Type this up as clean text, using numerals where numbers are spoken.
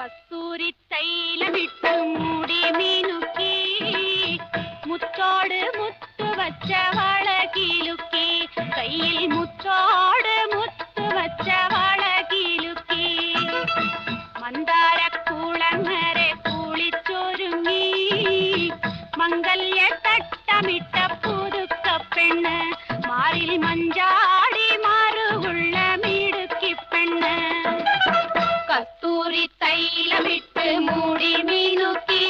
കസ്തൂരി തൈലമിട്ട് മൂടി മീനുക്കി മുത്തോട് മുത്തുവച്ച വളകിലുക്കി കയ്യിൽ മുത്തോട് മുത്തുവച്ച വളകിലുക്കി മന്ദാരക്കൂളങ്ങരെ കുളിച്ചൊരുങ്ങി മംഗല്യ തട്ടമിട്ട പുതുക്ക പെണ്ണ് മാറിൽ മഞ്ചാടി മാറുള്ള മിടുക്കി പെണ്ണ് കസ്തൂരി തൈലമിട്ട് മൂടി മീനുക്കി